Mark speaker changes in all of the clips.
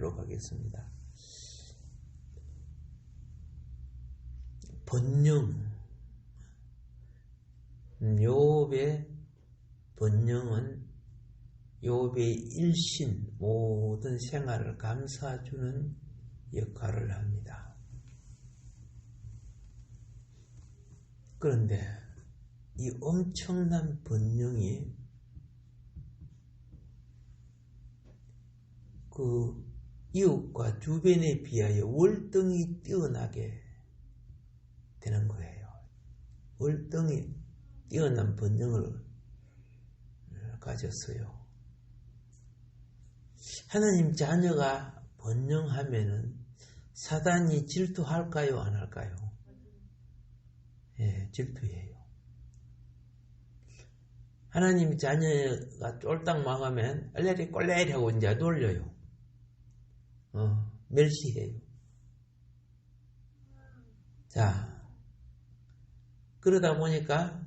Speaker 1: 하도록 하겠습니다. 번영. 욥의 번영은 욥의 일신, 모든 생활을 감싸주는 역할을 합니다. 그런데 이 엄청난 번영이 그 이웃과 주변에 비하여 월등히 뛰어나게 되는 거예요. 월등히 뛰어난 번영을 가졌어요. 하나님 자녀가 번영하면은 사단이 질투할까요? 안 할까요? 예, 질투해요. 하나님 자녀가 쫄딱 망하면 얼레리 꼴레리 하고 이제 놀려요. 멸시해요. 자, 그러다 보니까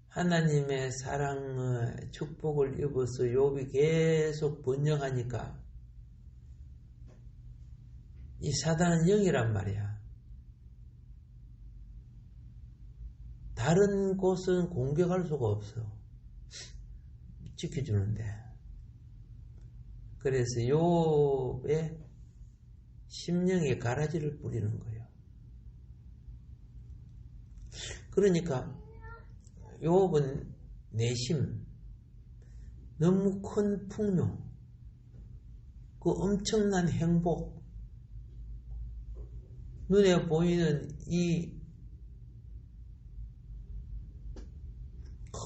Speaker 1: 하나님의 사랑의 축복을 입어서 욥이 계속 번영하니까 이 사단은 영이란 말이야. 다른 곳은 공격할 수가 없어. 지켜주는데. 그래서 욥의 심령에 가라지를 뿌리는 거예요. 그러니까 욥은 내심 너무 큰 풍요, 그 엄청난 행복, 눈에 보이는 이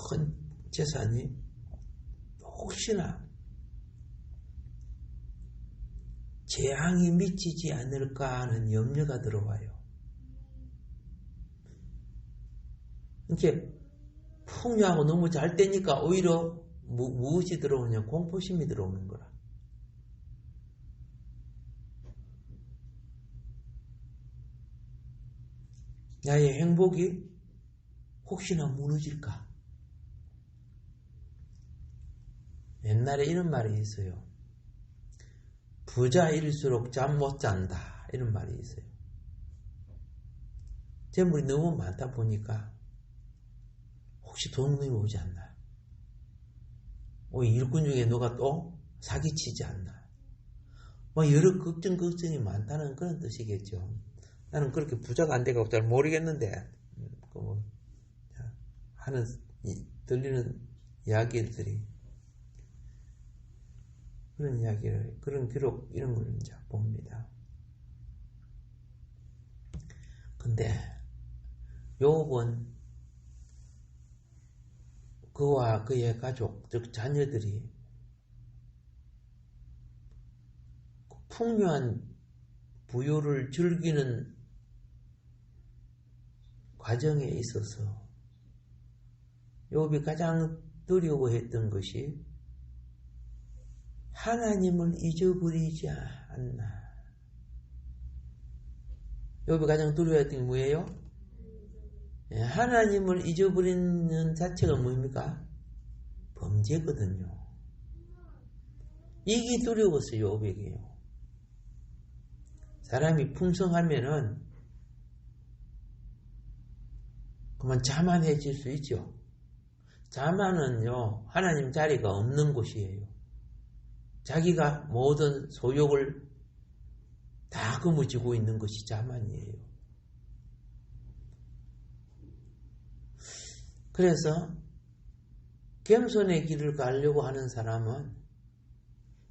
Speaker 1: 큰 재산이 혹시나 재앙이 미치지 않을까 하는 염려가 들어와요. 이렇게 풍요하고 너무 잘 되니까 오히려 무엇이 들어오냐? 공포심이 들어오는 거라. 나의 행복이 혹시나 무너질까? 옛날에 이런 말이 있어요. 부자일수록 잠 못 잔다. 이런 말이 있어요. 재물이 너무 많다 보니까 혹시 돈이 오지 않나? 일꾼 중에 누가 또 사기치지 않나? 여러 걱정이 많다는 그런 뜻이겠죠. 나는 그렇게 부자가 안 돼가지고 잘 모르겠는데, 들리는 이야기들이, 그런 이야기를, 그런 기록, 이런 걸 이제 봅니다. 근데, 욥은 그와 그의 가족, 즉 자녀들이 풍요한 부요를 즐기는 과정에 있어서 욥이 가장 두려워했던 것이 하나님을 잊어버리지 않나. 욥이 가장 두려워했던 게 뭐예요? 하나님을 잊어버리는 자체가 뭡니까? 범죄거든요. 이게 두려웠어요, 욥에게요. 사람이 풍성하면은 그만 자만해질 수 있죠. 자만은요, 하나님 자리가 없는 곳이에요. 자기가 모든 소욕을 다 거머쥐고 있는 것이 자만이에요. 그래서 겸손의 길을 가려고 하는 사람은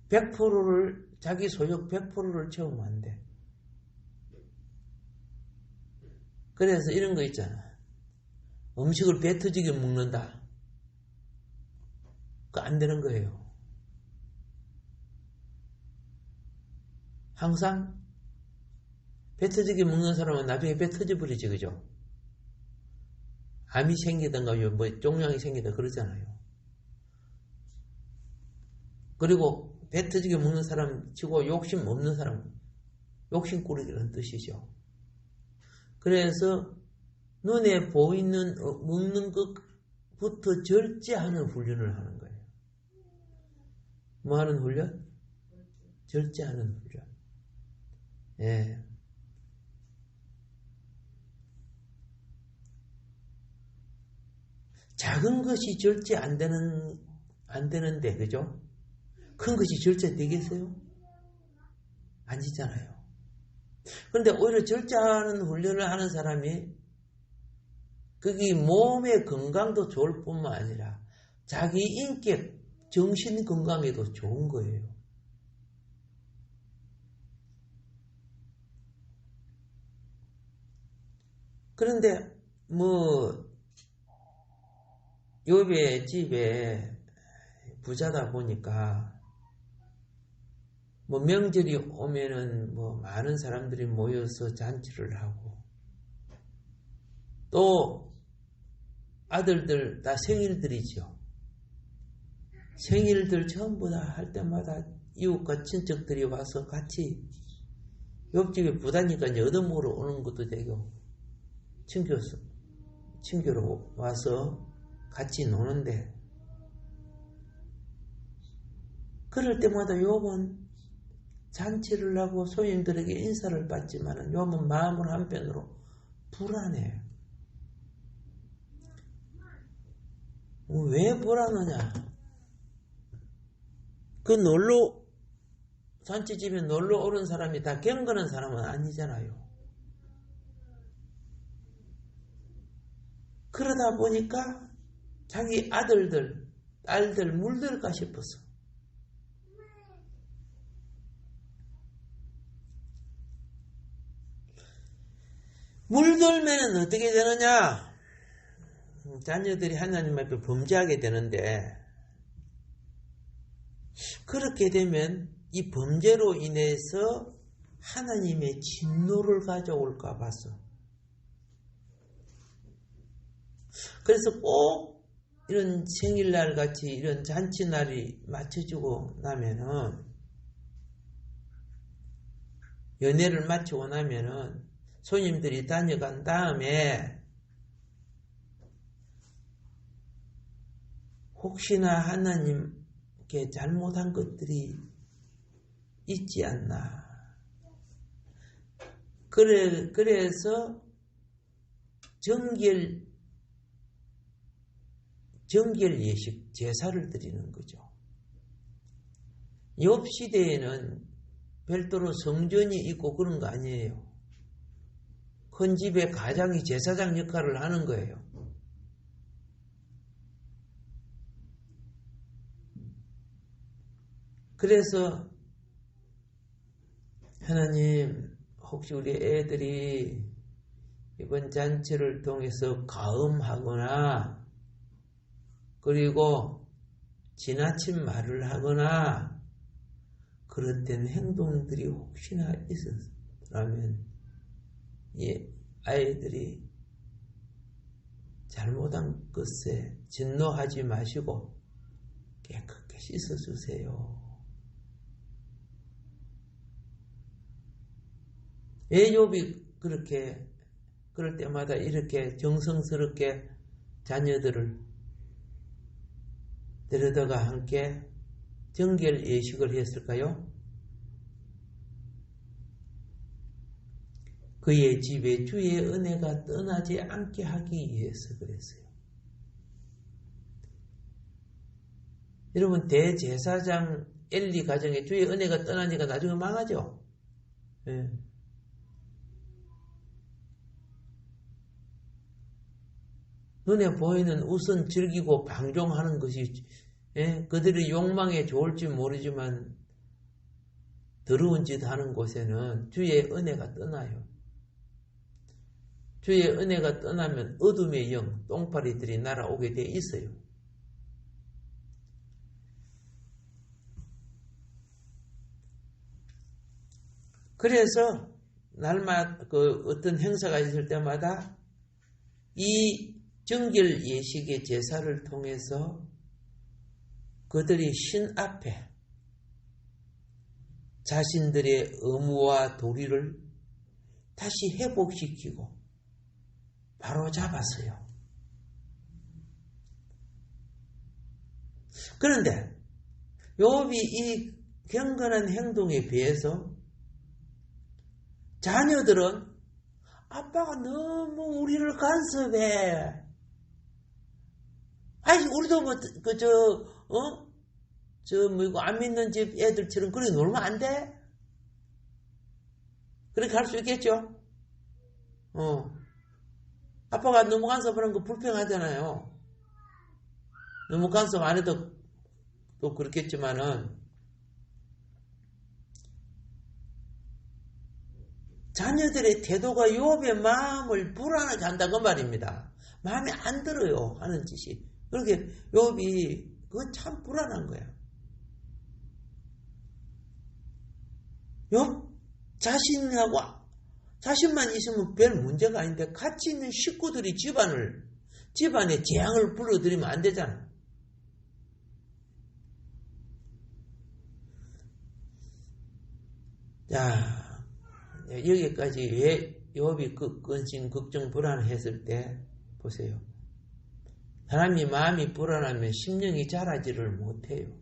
Speaker 1: 100%를 자기 소욕 100%를 채우면 안 돼. 그래서 이런 거 있잖아. 음식을 배 터지게 먹는다. 그거 안 되는 거예요. 항상 배 터지게 먹는 사람은 나중에 배 터져버리지, 그죠? 암이 생기든가, 종양이 생기다 그러잖아요. 그리고 배 터지게 먹는 사람 치고 욕심 없는 사람, 욕심꾸러기라는 뜻이죠. 그래서 눈에 보이는 먹는 것부터 절제하는 훈련을 하는 거예요. 뭐 하는 훈련? 절제하는 훈련. 예. 작은 것이 절제 안 되는데, 그죠? 큰 것이 절제 되겠어요? 아니잖아요. 그런데 오히려 절제하는 훈련을 하는 사람이 그게 몸의 건강도 좋을 뿐만 아니라 자기 인격, 정신 건강에도 좋은 거예요. 그런데 욥의 집에 부자다 보니까 명절이 오면은 많은 사람들이 모여서 잔치를 하고 또 아들들 다 생일들이죠. 생일들 전부 다 할 때마다 이웃과 친척들이 와서 같이 옆집에 부다니까 여름으로 오는 것도 되고 친교로 와서 같이 노는데 그럴 때마다 욥은 잔치를 하고 손님들에게 인사를 받지만 욥은 마음을 한편으로 불안해요. 왜 불안하냐? 그 잔치집에 놀러 오는 사람이 다 경건한 사람은 아니잖아요. 그러다 보니까 자기 아들들, 딸들 물들까 싶었어. 물들면 어떻게 되느냐? 자녀들이 하나님 앞에 범죄하게 되는데 그렇게 되면 이 범죄로 인해서 하나님의 진노를 가져올까 봐서 그래서 꼭 이런 생일날 같이 이런 잔치날이 맞춰주고 나면은 연애를 마치고 나면은 손님들이 다녀간 다음에 혹시나 하나님께 잘못한 것들이 있지 않나. 그래서 정결 예식 제사를 드리는 거죠. 욥 시대에는 별도로 성전이 있고 그런 거 아니에요. 큰 집의 가장이 제사장 역할을 하는 거예요. 그래서 하나님 혹시 우리 애들이 이번 잔치를 통해서 가음하거나 그리고 지나친 말을 하거나 그렇던 행동들이 혹시나 있었다면 이 아이들이 잘못한 것에 진노하지 마시고 깨끗하게 씻어주세요. 왜 욥이 그렇게 그럴 때마다 이렇게 정성스럽게 자녀들을 데려다가 함께 정결 예식을 했을까요? 그의 집에 주의 은혜가 떠나지 않게 하기 위해서 그랬어요. 여러분 대제사장 엘리 가정에 주의 은혜가 떠나니까 나중에 망하죠. 예. 눈에 보이는 우선 즐기고 방종하는 것이 그들의 욕망에 좋을지 모르지만 더러운 짓 하는 곳에는 주의 은혜가 떠나요. 주의 은혜가 떠나면 어둠의 영, 똥파리들이 날아오게 돼 있어요. 그래서 날마다 어떤 행사가 있을 때마다 이 정결 예식의 제사를 통해서 그들이 신 앞에 자신들의 의무와 도리를 다시 회복시키고 바로 잡았어요. 그런데 욥이 이 경건한 행동에 비해서 자녀들은 아빠가 너무 우리를 간섭해. 아니, 우리도 뭐, 이거 안 믿는 집 애들처럼 그렇게 놀면 안 돼? 그렇게 할 수 있겠죠? 아빠가 너무 간섭하는 거 불평하잖아요. 너무 간섭 안 해도 또 그렇겠지만은, 자녀들의 태도가 욥의 마음을 불안하게 한다고 말입니다. 마음에 안 들어요, 하는 짓이. 그렇게 욥이 그건 참 불안한 거야. 욥 자신만 있으면 별 문제가 아닌데 같이 있는 식구들이 집안에 재앙을 불러들이면 안 되잖아. 자, 여기까지 왜 욥이 근심, 걱정, 불안했을 때 보세요. 사람이 마음이 불안하면 심령이 자라지를 못해요.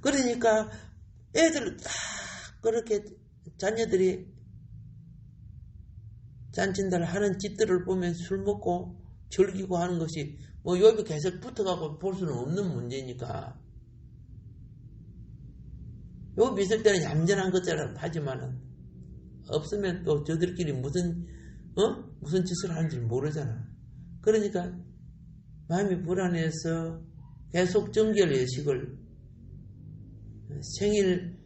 Speaker 1: 그러니까 애들 딱 그렇게 자녀들이 잔친들 하는 짓들을 보면 술 먹고 즐기고 하는 것이 뭐 욥이 계속 붙어가고 볼 수는 없는 문제니까. 욥이 있을 때는 얌전한 것처럼 하지만은 없으면 또 저들끼리 무슨 짓을 하는지 모르잖아. 그러니까 마음이 불안해서 계속 정결 예식을 생일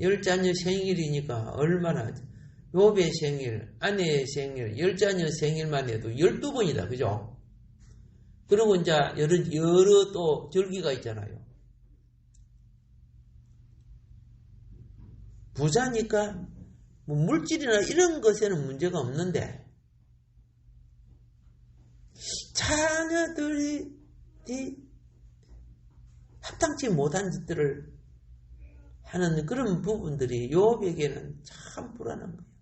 Speaker 1: 10자녀 생일이니까 얼마나 욥의 생일, 아내의 생일, 10자녀 생일만 해도 12번이다. 그죠? 그리고 이제 여러 또 절기가 있잖아요. 부자니까 뭐 물질이나 이런 것에는 문제가 없는데 자녀들이 합당치 못한 짓들을 하는 그런 부분들이 욥에게는 참 불안한 거예요.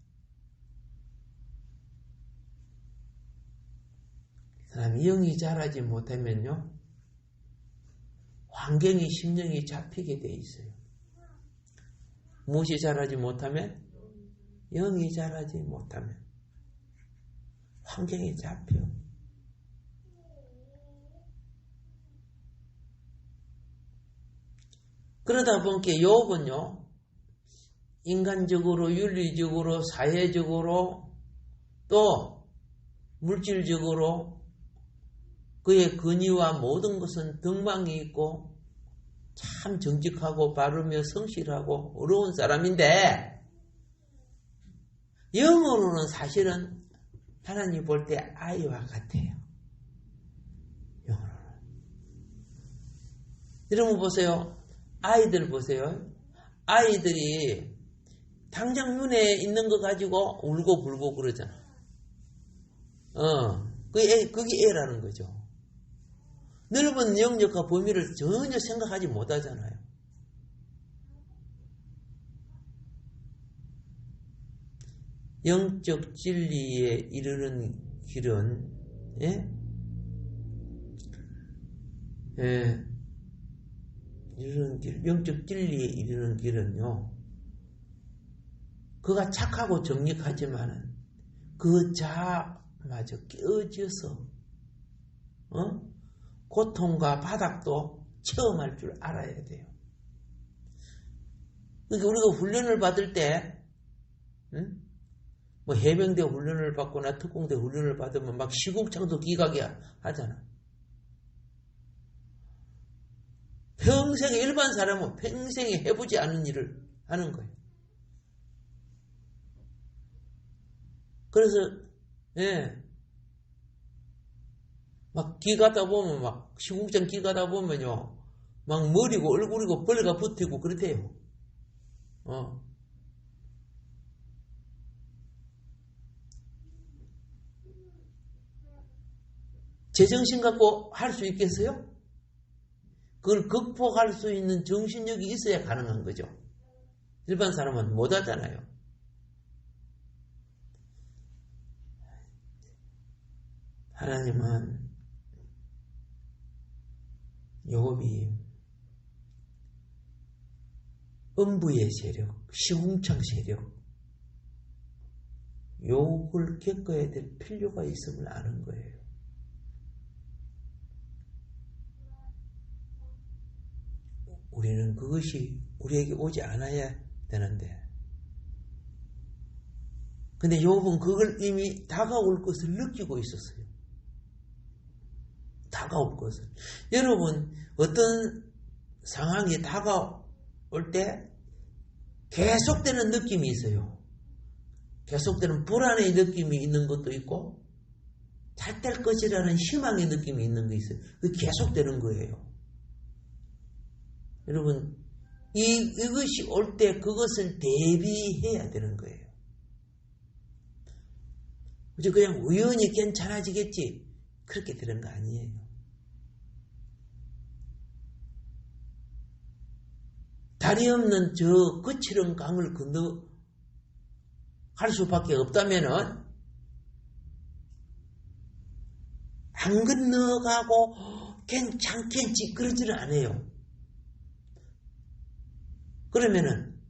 Speaker 1: 사람이 영이 자라지 못하면요, 환경이 심령이 잡히게 돼 있어요. 무엇이 자라지 못하면? 영이 자라지 못하면 환경이 잡혀. 그러다 보니까 욥은요, 인간적으로, 윤리적으로, 사회적으로, 또 물질적으로 그의 근위와 모든 것은 덕망이 있고 참 정직하고 바르며 성실하고 어려운 사람인데 영어로는 사실은 하나님 볼 때 아이와 같아요. 영어로는. 여러분 보세요. 아이들 보세요. 아이들이 당장 눈에 있는 거 가지고 울고 불고 그러잖아. 그게 애라는 거죠. 넓은 영역과 범위를 전혀 생각하지 못하잖아요. 영적 진리에 이르는 길은 영적 진리에 이르는 길은요, 그가 착하고 정직하지만은 그 자마저 깨어져서 고통과 바닥도 체험할 줄 알아야 돼요. 그러니까 우리가 훈련을 받을 때, 뭐 해병대 훈련을 받거나 특공대 훈련을 받으면 막 시궁창도 기각이 하잖아. 평생 일반 사람은 평생에 해보지 않은 일을 하는 거예요. 그래서 막 길 가다 보면 막 시궁창 길 가다 보면요, 막 머리고 얼굴이고 벌레가 붙이고 그렇대요. 제정신 갖고 할 수 있겠어요? 그걸 극복할 수 있는 정신력이 있어야 가능한 거죠. 일반 사람은 못 하잖아요. 하나님은 욥이 음부의 세력, 시궁창 세력, 요걸 겪어야 될 필요가 있음을 아는 거예요. 우리는 그것이 우리에게 오지 않아야 되는데, 근데 욥은 그걸 이미 다가올 것을 느끼고 있었어요. 다가올 것을. 여러분, 어떤 상황이 다가올 때 계속되는 느낌이 있어요. 계속되는 불안의 느낌이 있는 것도 있고, 잘 될 것이라는 희망의 느낌이 있는 게 있어요. 그게 계속되는 거예요. 여러분, 이것이 올 때 그것을 대비해야 되는 거예요. 그냥 우연히 괜찮아지겠지, 그렇게 되는 거 아니에요. 다리 없는 저 거칠은 강을 건너갈 수밖에 없다면은 안 건너가고 괜찮겠지 그러지는 않아요. 그러면은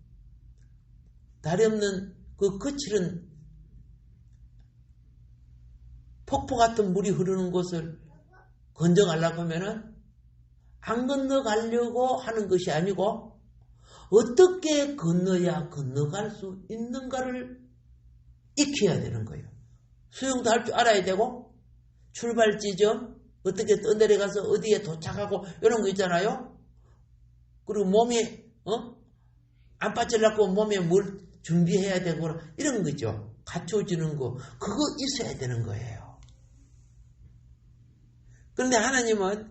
Speaker 1: 다리 없는 그 거칠은 폭포 같은 물이 흐르는 곳을 건져가려고 하면은 안 건너가려고 하는 것이 아니고 어떻게 건너야 건너갈 수 있는가를 익혀야 되는 거예요. 수영도 할 줄 알아야 되고, 출발 지점, 어떻게 떠내려가서 어디에 도착하고 이런 거 있잖아요. 그리고 몸에 안 빠질라고 몸에 뭘 준비해야 되고 이런 거죠. 갖춰지는 거, 그거 있어야 되는 거예요. 그런데 하나님은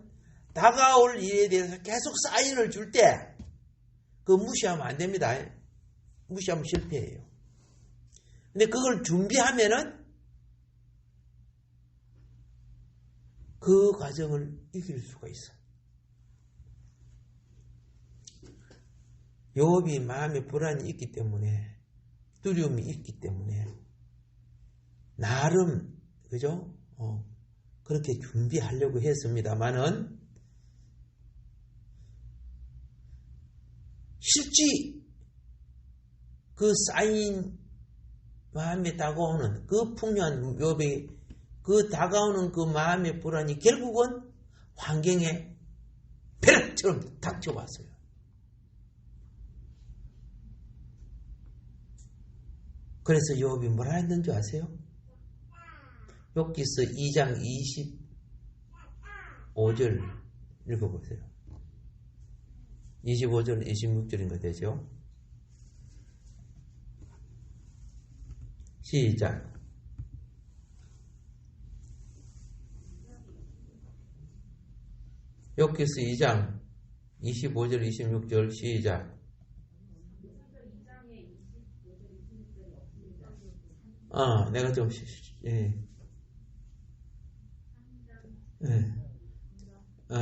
Speaker 1: 다가올 일에 대해서 계속 사인을 줄 때 그거 무시하면 안 됩니다. 무시하면 실패해요. 근데 그걸 준비하면은 그 과정을 이길 수가 있어요. 욥이 마음에 불안이 있기 때문에, 두려움이 있기 때문에 나름 그죠? 그렇게 준비하려고 했습니다만은 실제 그 쌓인 마음에 다가오는 그 풍요한 욥의 그 다가오는 그 마음의 불안이 결국은 환경에 벼락처럼 닥쳐왔어요. 그래서 욥이 뭐라 했는 줄 아세요? 욥기서 2장 25절 읽어보세요. 25절 26절인 거 되죠? 시작. 욥기서 2장 25절 26절 시작. 내가 좀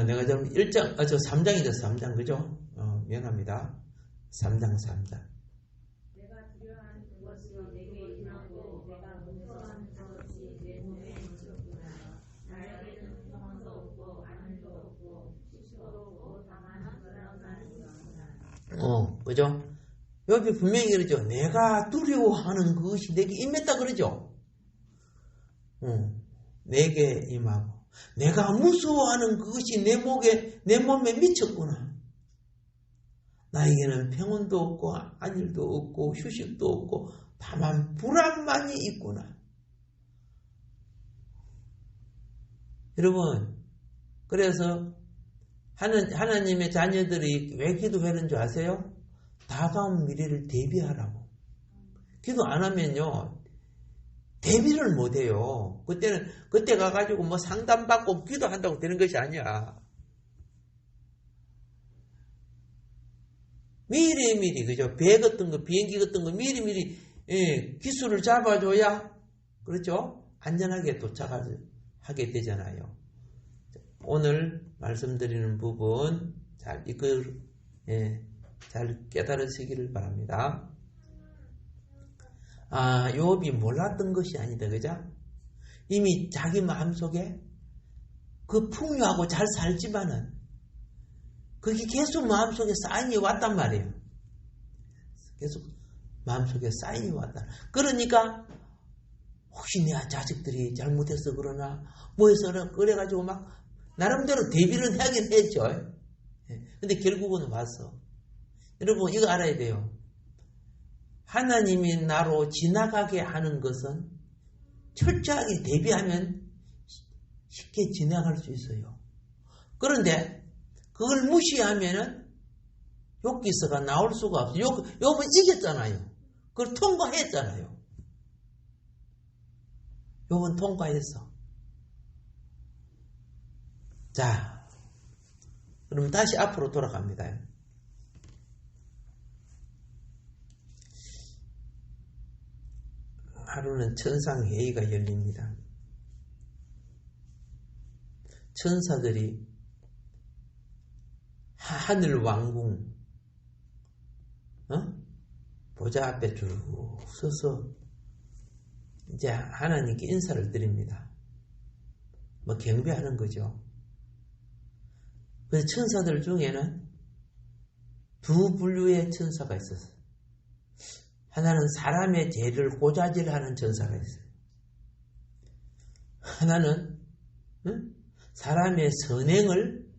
Speaker 1: 내가 좀 1장, 저 3장이죠, 3장, 그죠? 미안합니다. 3장.
Speaker 2: 내가 두려워하는 그것이 내게 임하고 내가 무서워하는 그것이 내 몸에 미쳤구나. 나에게는 평안도 없고 안일도 없고 수치스럽고 다만 불안한 이구나.
Speaker 1: 그죠? 여기 분명히 그러죠. 내가 두려워하는 그것이 내게 임했다 그러죠. 내게 임하고 내가 무서워하는 그것이 내 몸에 미쳤구나. 나에게는 평온도 없고 안일도 없고 휴식도 없고 다만 불안만이 있구나. 여러분, 그래서 하나님의 자녀들이 왜 기도하는 줄 아세요? 다가온 미래를 대비하라고. 기도 안 하면요 대비를 못해요. 그때 가가지고 뭐 상담받고 기도한다고 되는 것이 아니야. 미리 그죠? 배 같은 거, 비행기 같은 거 미리 기술을 잡아줘야 그렇죠? 안전하게 도착하게 되잖아요. 오늘 말씀드리는 부분 잘 잘 깨달으시기를 바랍니다. 욥이 몰랐던 것이 아니다, 그죠? 이미 자기 마음속에 그 풍요하고 잘 살지만은 그게 계속 마음속에 쌓인이 왔단 말이에요. 계속 마음속에 쌓이니 왔다. 그러니까 혹시 내 자식들이 잘못해서 그러나 뭐해서 그래가지고 막 나름대로 대비를 하긴 했죠. 근데 결국은 왔어. 여러분 이거 알아야 돼요. 하나님이 나로 지나가게 하는 것은 철저하게 대비하면 쉽게 지나갈 수 있어요. 그런데 그걸 무시하면은 욕기서가 나올 수가 없어요. 욕은 이겼잖아요. 그걸 통과했잖아요. 욕은 통과했어. 자, 그럼 다시 앞으로 돌아갑니다. 하루는 천상회의가 열립니다. 천사들이 하늘 왕궁 보좌 앞에 쭉 서서 이제 하나님께 인사를 드립니다. 뭐 경배하는 거죠. 그래서 천사들 중에는 두 분류의 천사가 있었어요. 하나는 사람의 죄를 고자질하는 천사가 있어요. 하나는 사람의 선행을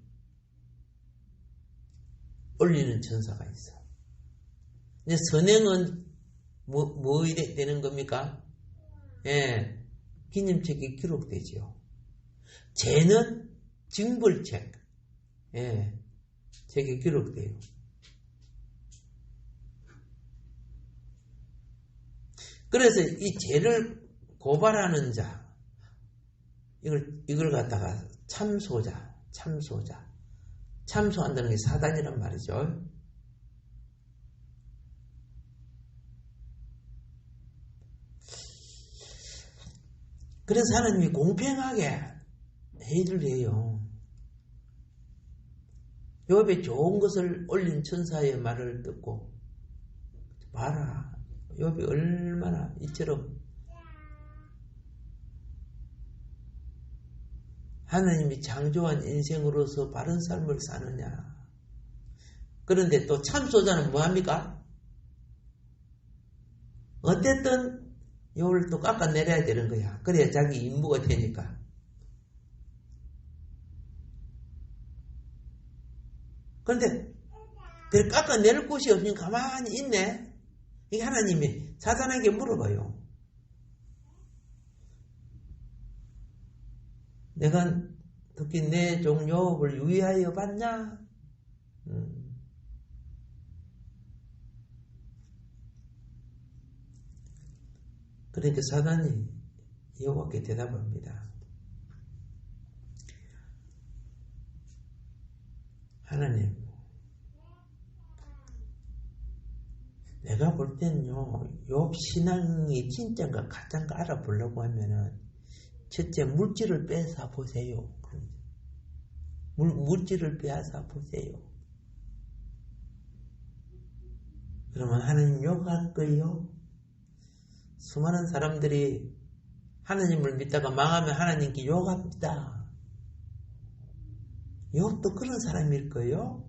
Speaker 1: 올리는 천사가 있어요. 이제 선행은 뭐 되는 겁니까? 예, 기념책에 기록되지요. 죄는 징벌책, 예, 책에 기록돼요. 그래서 이 죄를 고발하는 자, 이걸 갖다가 참소한다는 게 사단이란 말이죠. 그래서 하나님이 공평하게 회의를 해요. 욥에 좋은 것을 올린 천사의 말을 듣고 봐라. 욥이 얼마나 이처럼 하나님이 창조한 인생으로서 바른 삶을 사느냐. 그런데 또 참소자는 뭐합니까? 어쨌든 욥을 또 깎아내려야 되는 거야. 그래야 자기 임무가 되니까. 그런데 깎아낼 곳이 없으니까 가만히 있네. 이게 하나님이 사단에게 물어봐요. 내가 특히 내 종 욥을 유의하여 봤냐? 그러니까 사단이 욥에게 대답합니다. 하나님, 내가 볼 때는요, 욥 신앙이 진짜인가 가짜인가 알아보려고 하면은 첫째 물질을 빼서 보세요. 물질을 빼앗아 보세요. 그러면 하나님 욕할 거예요. 수많은 사람들이 하나님을 믿다가 망하면 하나님께 욕합니다. 욥도 그런 사람일 거예요.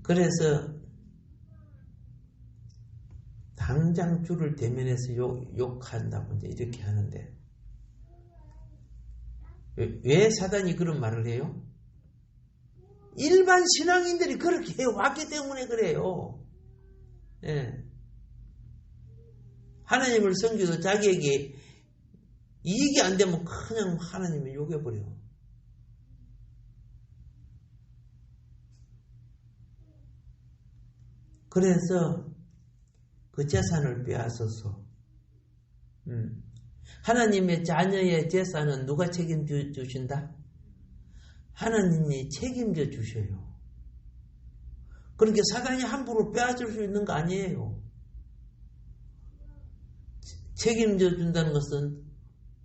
Speaker 1: 그래서 당장 주를 대면해서 욕한다고 이제 이렇게 하는데 왜 사단이 그런 말을 해요? 일반 신앙인들이 그렇게 해왔기 때문에 그래요. 예. 하나님을 섬기도 자기에게 이익이 안 되면 그냥 하나님을 욕해버려. 그래서 그 재산을 빼앗아서 하나님의 자녀의 재산은 누가 책임져 주신다? 하나님이 책임져 주셔요. 그러니까 사단이 함부로 빼앗을 수 있는 거 아니에요. 책임져 준다는 것은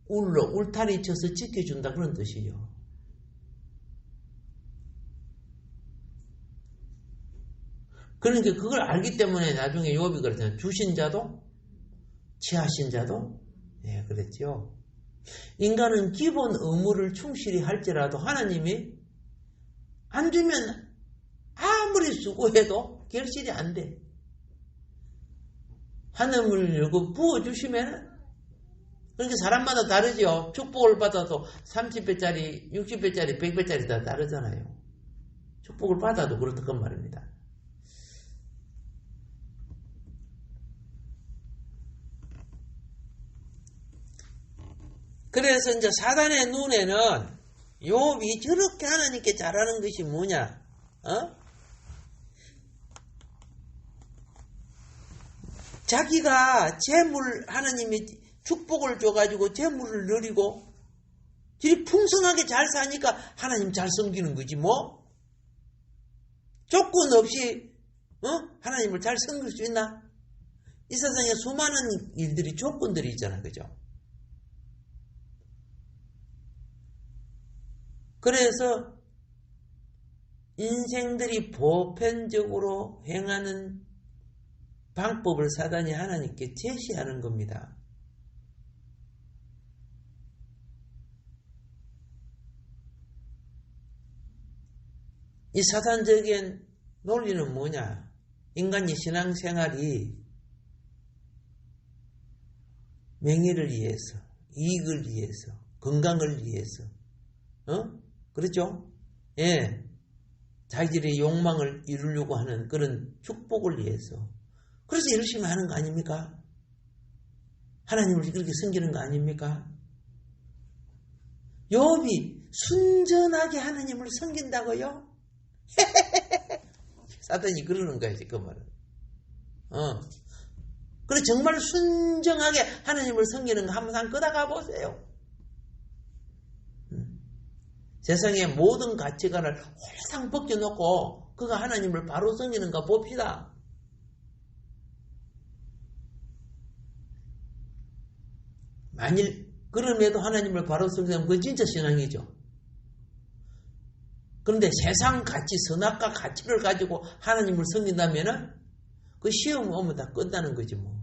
Speaker 1: 울타리 쳐서 지켜준다 그런 뜻이에요. 그러니까 그걸 알기 때문에 나중에 욥이 그랬잖아요. 주신 자도 취하신 자도 예, 그랬죠. 인간은 기본 의무를 충실히 할지라도 하나님이 안 주면 아무리 수고해도 결실이 안 돼. 하늘을 열고 부어주시면, 그러니까 사람마다 다르죠. 축복을 받아도 30배짜리, 60배짜리, 100배짜리 다 다르잖아요. 축복을 받아도 그렇다고 말입니다. 그래서 이제 사단의 눈에는 욥이 저렇게 하나님께 잘하는 것이 뭐냐? 자기가 재물, 하나님이 축복을 줘가지고 재물을 누리고 저리 풍성하게 잘 사니까 하나님 잘 섬기는 거지 뭐. 조건 없이 하나님을 잘 섬길 수 있나? 이 세상에 수많은 일들이 조건들이 있잖아, 그죠? 그래서 인생들이 보편적으로 행하는 방법을 사단이 하나님께 제시하는 겁니다. 이 사단적인 논리는 뭐냐? 인간의 신앙생활이 명예를 위해서, 이익을 위해서, 건강을 위해서, 그렇죠? 예. 자기들의 욕망을 이루려고 하는 그런 축복을 위해서. 그래서 열심히 하는 거 아닙니까? 하나님을 그렇게 섬기는 거 아닙니까? 욥이 순전하게 하나님을 섬긴다고요? 사단이 그러는 거야, 그 말은. 그래, 정말 순정하게 하나님을 섬기는 거 한번 끄다가 보세요. 세상의 모든 가치관을 홀상 벗겨놓고 그가 하나님을 바로 섬기는가 봅시다. 만일 그럼에도 하나님을 바로 섬기면 그건 진짜 신앙이죠. 그런데 세상 가치, 선악과 가치를 가지고 하나님을 섬긴다면은 그 시험 오면 다 끝나는 거지 뭐.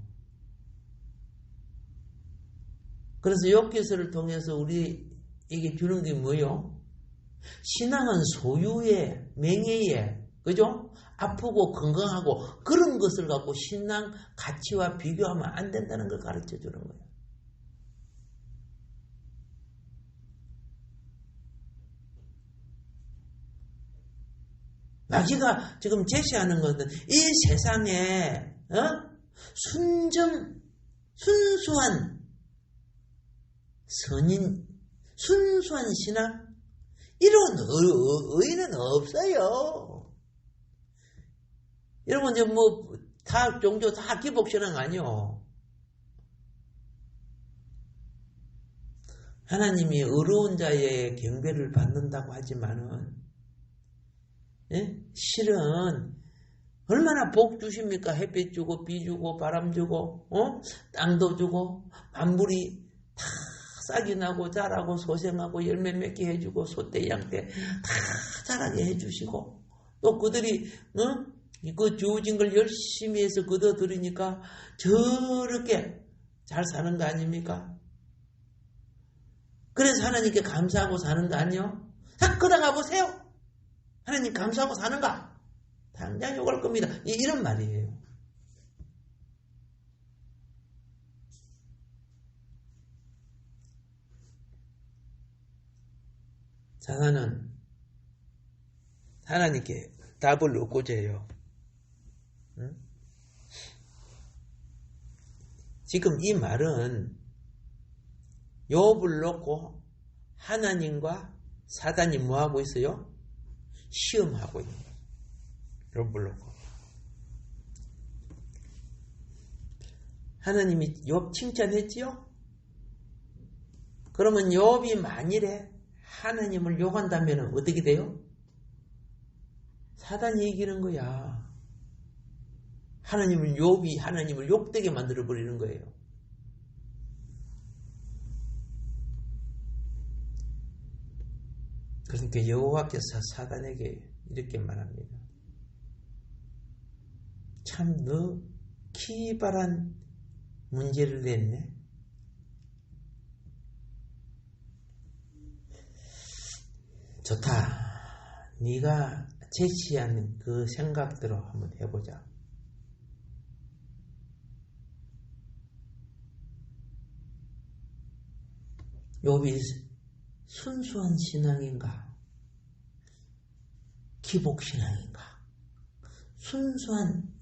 Speaker 1: 그래서 욥기서를 통해서 우리에게 주는 게 뭐요? 신앙은 소유에, 명예에, 그죠? 아프고 건강하고 그런 것을 갖고 신앙 가치와 비교하면 안 된다는 걸 가르쳐 주는 거예요. 마귀가 지금 제시하는 것은 이 세상에 순수한 선인, 순수한 신앙 이런 의의는 없어요. 여러분 이제 뭐 다 종교 다 기복신앙 아니요. 하나님이 어려운 자의 경배를 받는다고 하지만은 실은 얼마나 복 주십니까? 햇빛 주고 비 주고 바람 주고 땅도 주고 만물이 다 싹이 나고 자라고 소생하고 열매 맺게 해주고 소떼 양떼 다 자라게 해주시고 또 그들이 그 주어진 걸 열심히 해서 거둬들이니까 저렇게 잘 사는 거 아닙니까? 그래서 하나님께 감사하고 사는 거 아니요? 다 끄다가 보세요. 하나님 감사하고 사는가? 당장 욕할 겁니다. 이런 말이에요. 사단은 하나님께 답을 얻고자 해요. 지금 이 말은 욥을 놓고 하나님과 사단이 뭐하고 있어요? 시험하고 있는 거예요. 욥을 놓고. 하나님이 욥 칭찬했지요? 그러면 욥이 만일에 하나님을 욕한다면 어떻게 돼요? 사단이 이기는 거야. 욥이 하나님을 욕되게 만들어버리는 거예요. 그러니까 여호와께서 사단에게 이렇게 말합니다. 참 너 기발한 문제를 냈네. 좋다. 네가 제시한 그 생각대로 한번 해보자. 욥이 순수한 신앙인가? 기복신앙인가? 순수한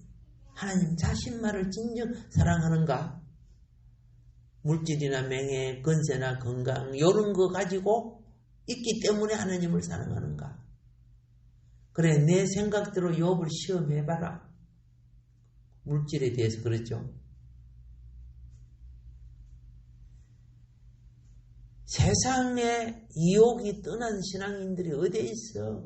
Speaker 1: 하나님 자신만을 진정 사랑하는가? 물질이나 명예, 건세나 건강 이런 거 가지고 있기 때문에 하나님을 사랑하는가? 그래, 내 생각대로 욥을 시험해봐라. 물질에 대해서 그랬죠. 세상에 이욕이 떠난 신앙인들이 어디에 있어?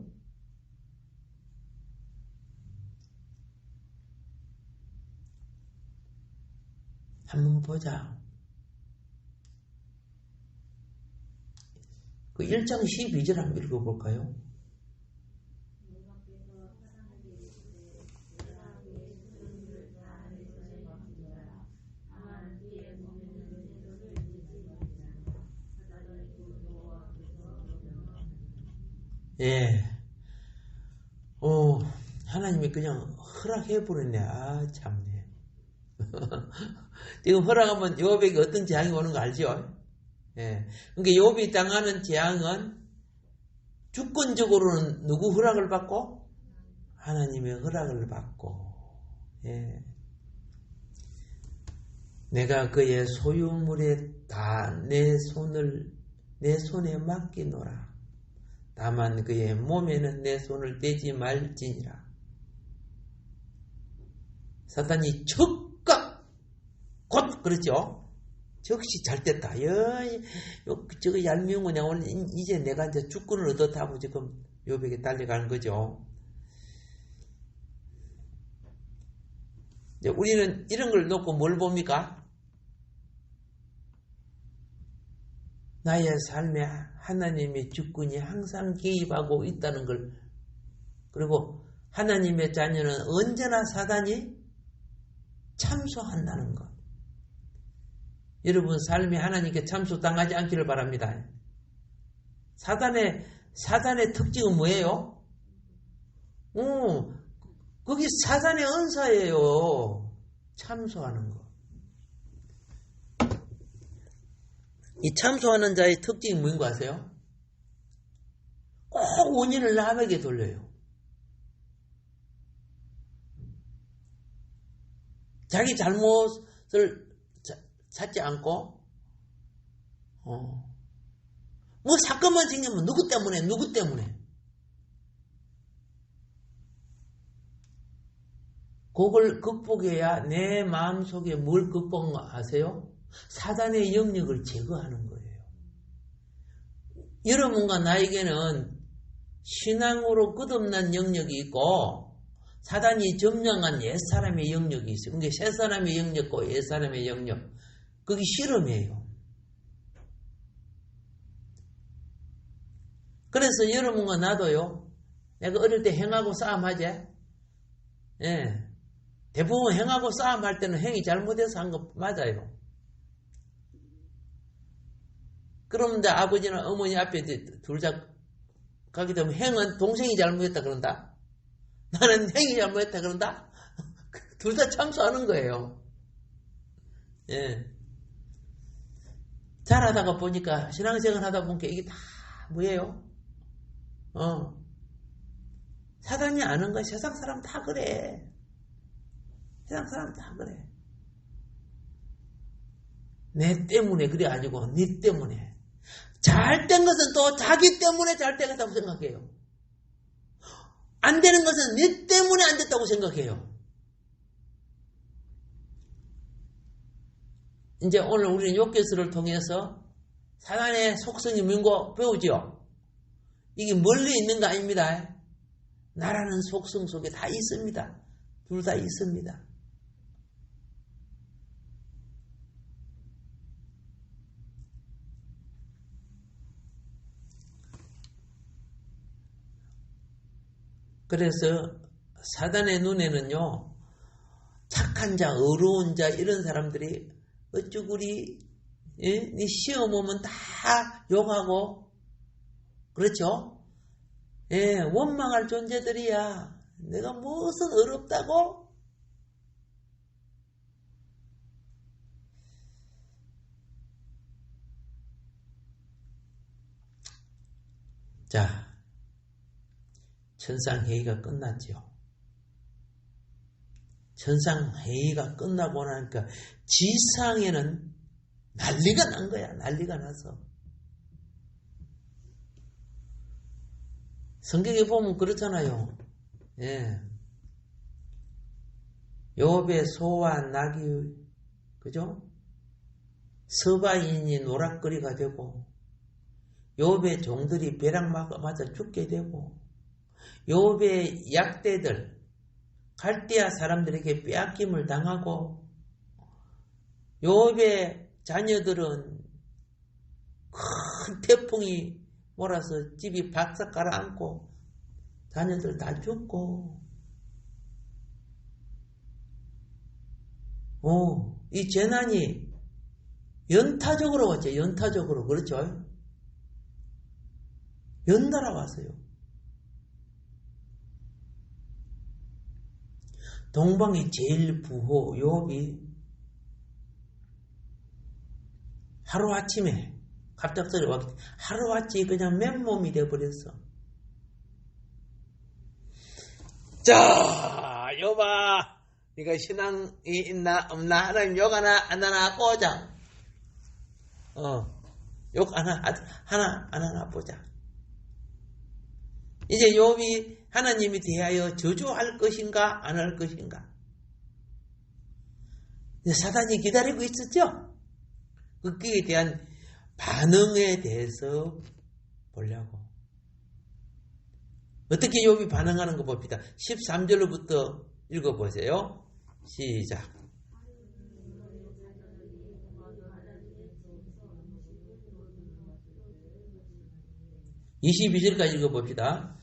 Speaker 1: 한번 보자. 그 1장 12절 한번 읽어볼까요? 예. 하나님이 그냥 허락해버렸네. 아, 참네. 지금 허락하면 욥에게 어떤 재앙이 오는 거 알죠? 예. 그러니까 욥이 당하는 재앙은 주권적으로는 누구 허락을 받고? 하나님의 허락을 받고. 예. 내가 그의 소유물에 다 내 손에 맡기노라. 다만 그의 몸에는 내 손을 대지 말지니라. 사단이 즉각 곧 그렇죠. 즉시 잘 됐다. 저거 얄미운 거냐. 오늘 이제 내가 이제 주권을 얻었다고 지금 욥에게 달려가는 거죠. 이제 우리는 이런 걸 놓고 뭘 봅니까? 나의 삶에 하나님의 주권이 항상 개입하고 있다는 걸, 그리고 하나님의 자녀는 언제나 사단이 참소한다는 것. 여러분 삶에 하나님께 참소당하지 않기를 바랍니다. 사단의 특징은 뭐예요? 거기 사단의 은사예요. 참소하는 거. 이 참소하는 자의 특징이 뭔지 아세요? 꼭 원인을 남에게 돌려요. 자기 잘못을 찾지 않고 뭐 사건만 생기면 누구 때문에 그걸 극복해야 내 마음속에 뭘 극복하세요? 사단의 영역을 제거하는 거예요. 여러분과 나에게는 신앙으로 끝없는 영역이 있고 사단이 점령한 옛사람의 영역이 있어요. 그게 새사람의 영역과 옛사람의 영역. 그게 실험이에요. 그래서 여러분과 나도요. 내가 어릴 때 행하고 싸움하지? 예. 대부분 행하고 싸움할 때는 행이 잘못해서 한 거 맞아요. 그런데 아버지나 어머니 앞에 둘 다 가게 되면 행은 동생이 잘못했다 그런다. 나는 행이 잘못했다 그런다. 둘 다 참소하는 거예요. 예. 잘하다가 보니까 신앙생활 하다 보니까 이게 다 뭐예요? 사단이 아는 거야. 세상 사람 다 그래. 세상 사람 다 그래. 내 때문에 그래 아니고 네 때문에. 잘 된 것은 또 자기 때문에 잘 되겠다고 생각해요. 안 되는 것은 네 때문에 안 됐다고 생각해요. 이제 오늘 우리는 욥기서를 통해서 사단의 속성이 뭔고 배우죠. 이게 멀리 있는 거 아닙니다. 나라는 속성 속에 다 있습니다. 둘 다 있습니다. 그래서 사단의 눈에는요, 착한 자, 어려운 자 이런 사람들이 어쭈구리 네 시험 오면 다 욕하고 그렇죠? 예, 원망할 존재들이야. 내가 무엇은 어렵다고? 자, 천상회의가 끝났죠. 천상회의가 끝나고 나니까 지상에는 난리가 난 거야. 난리가 나서. 성경에 보면 그렇잖아요. 예. 욥의 소와 낙이, 그죠? 서바인이 노락거리가 되고, 욥의 종들이 벼락 맞아 죽게 되고, 욥의 약대들, 갈대아 사람들에게 빼앗김을 당하고, 욥의 자녀들은 큰 태풍이 몰아서 집이 바싹 가라앉고 자녀들 다 죽고, 이 재난이 연타적으로 왔죠. 연타적으로. 그렇죠? 연달아 왔어요. 동방이 제일 부호 욥이 하루아침에 갑작스레 왔기 때문에 하루아침에 그냥 맨몸이 돼버렸어. 자, 욥아, 네가 신앙이 있나 없나 하나님 욕 하나 안 하나 보자. 욕 하나 안 하나 보자. 이제 욥이 하나님이 대하여 저주할 것인가 안 할 것인가. 사단이 기다리고 있었죠. 그에 대한 반응에 대해서 보려고. 어떻게 욥이 반응하는 거 봅시다. 13절로부터 읽어보세요. 시작. 22절까지 읽어봅시다.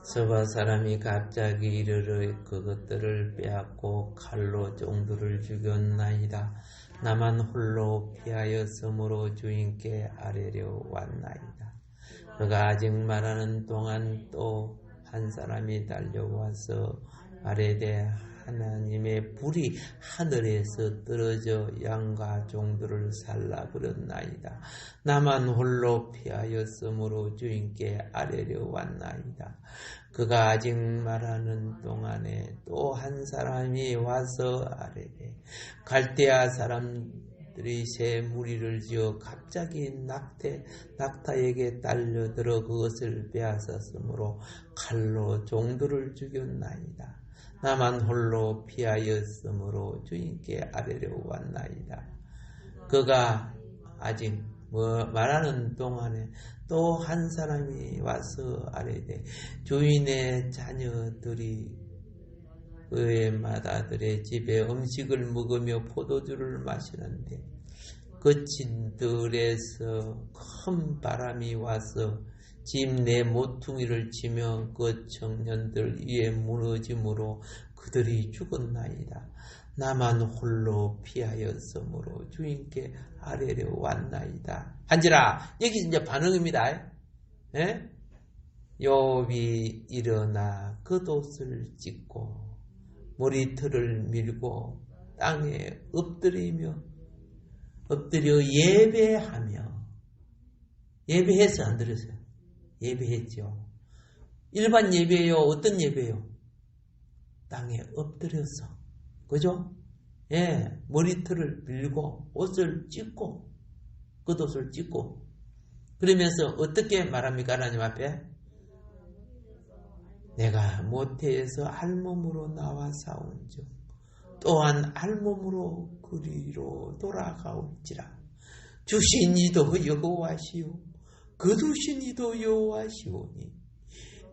Speaker 1: 서바 사람이 갑자기 이르러 그것들을 빼앗고 칼로 종들을 죽였나이다. 나만 홀로 피하였으므로 주인께 아뢰려 왔나이다. 그가 아직 말하는 동안 또 한 사람이 달려와서 아뢰되 하나님의 불이 하늘에서 떨어져 양과 종들을 살라버렸나이다. 나만 홀로 피하였으므로 주인께 아뢰려 왔나이다. 그가 아직 말하는 동안에 또 한 사람이 와서 아뢰되 갈대아 사람들이 새 무리를 지어 갑자기 낙타에게 달려들어 그것을 빼앗았으므로 칼로 종들을 죽였나이다. 나만 홀로 피하였으므로 주인께 아뢰려 왔나이다. 그가 아직 말하는 동안에 또 한 사람이 와서 아뢰되 주인의 자녀들이 그의 맏아들의 집에 음식을 먹으며 포도주를 마시는데 거친 들에서 큰 바람이 와서 집 내 모퉁이를 치며 그 청년들 위에 무너짐으로 그들이 죽었나이다. 나만 홀로 피하였으므로 주인께 아뢰려 왔나이다. 한지라, 여기 이제 반응입니다. 예? 욥이 일어나 겉옷을 찢고 머리털을 밀고 땅에 엎드려 예배하며, 예배해서 안 들으세요? 예배했죠. 일반 예배예요? 어떤 예배예요? 땅에 엎드려서. 그죠? 예, 머리털을 밀고 옷을 찢고 겉옷을 찢고 그러면서 어떻게 말합니까? 하나님 앞에? 내가 모태에서 알몸으로 나와 싸운즉 또한 알몸으로 그리로 돌아가올지라. 주신 이도 여호와시오 거두신 이도 여호와시오니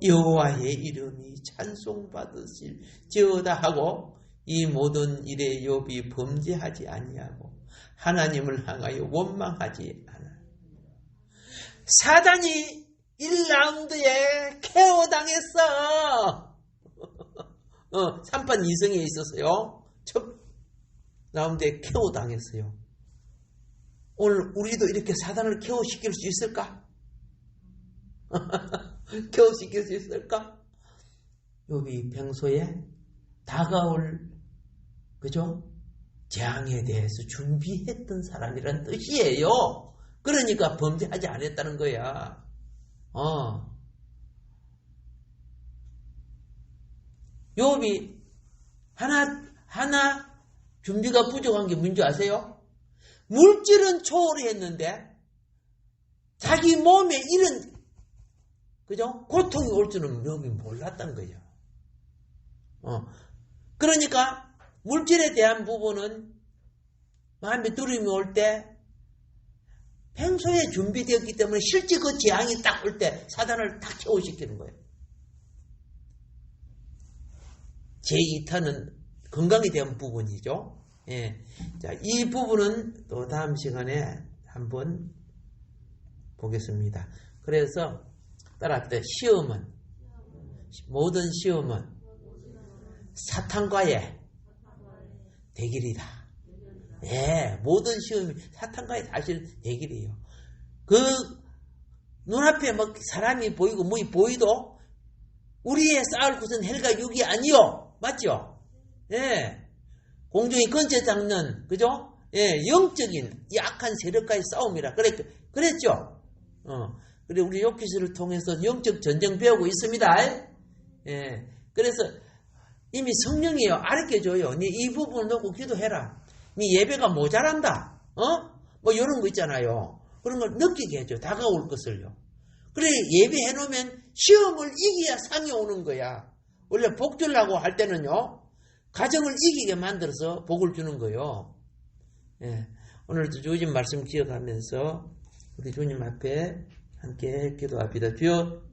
Speaker 1: 여호와의 이름이 찬송받으실지어다 하고 이 모든 일에 욥이 범죄하지 아니하고 하나님을 향하여 원망하지 않아. 사단이 1라운드에 KO 당했어. 3판 2승에 있었어요. 첫 라운드에 KO 당했어요. 오늘 우리도 이렇게 사단을 쾌호시킬 수 있을까? 쾌호시킬 수 있을까? 욥이 평소에 다가올 그죠? 재앙에 대해서 준비했던 사람이란 뜻이에요. 그러니까 범죄하지 않았다는 거야. 욥이 하나 준비가 부족한 게 뭔지 아세요? 물질은 초월했는데 자기 몸에 이런 그죠? 고통이 올 줄은 욥이 몰랐다는 거죠. 그러니까 물질에 대한 부분은 마음에 두려움이 올 때 평소에 준비되었기 때문에 실제 그 재앙이 딱 올 때 사단을 딱 쾌호시키는 거예요. 제2탄은 건강에 대한 부분이죠. 예. 자, 이 부분은 또 다음 시간에 한번 보겠습니다. 그래서 따라합시다. 모든 시험은 사탄과의 대결이다. 예, 모든 시험이 사탄과의 사실 대결이에요. 그 눈앞에 막 사람이 보이고 뭐이 보이도 우리의 싸울 곳은 헬과 육이 아니요. 맞죠? 예. 공중의 근처 잡는, 그죠? 예, 영적인 약한 세력과의 싸움이라. 그랬죠? 그래, 우리 욥기서를 통해서 영적 전쟁 배우고 있습니다. 예. 그래서 이미 성령이요. 알려줘요. 네 이 부분을 놓고 기도해라. 네 예배가 모자란다. 뭐 이런 거 있잖아요. 그런 걸 느끼게 해줘. 다가올 것을요. 그래, 예배해 놓으면 시험을 이겨야 상이 오는 거야. 원래 복 주려고 할 때는요. 가정을 이기게 만들어서 복을 주는 거예요. 예. 오늘도 주님 말씀 기억하면서 우리 주님 앞에 함께 기도합니다. 주여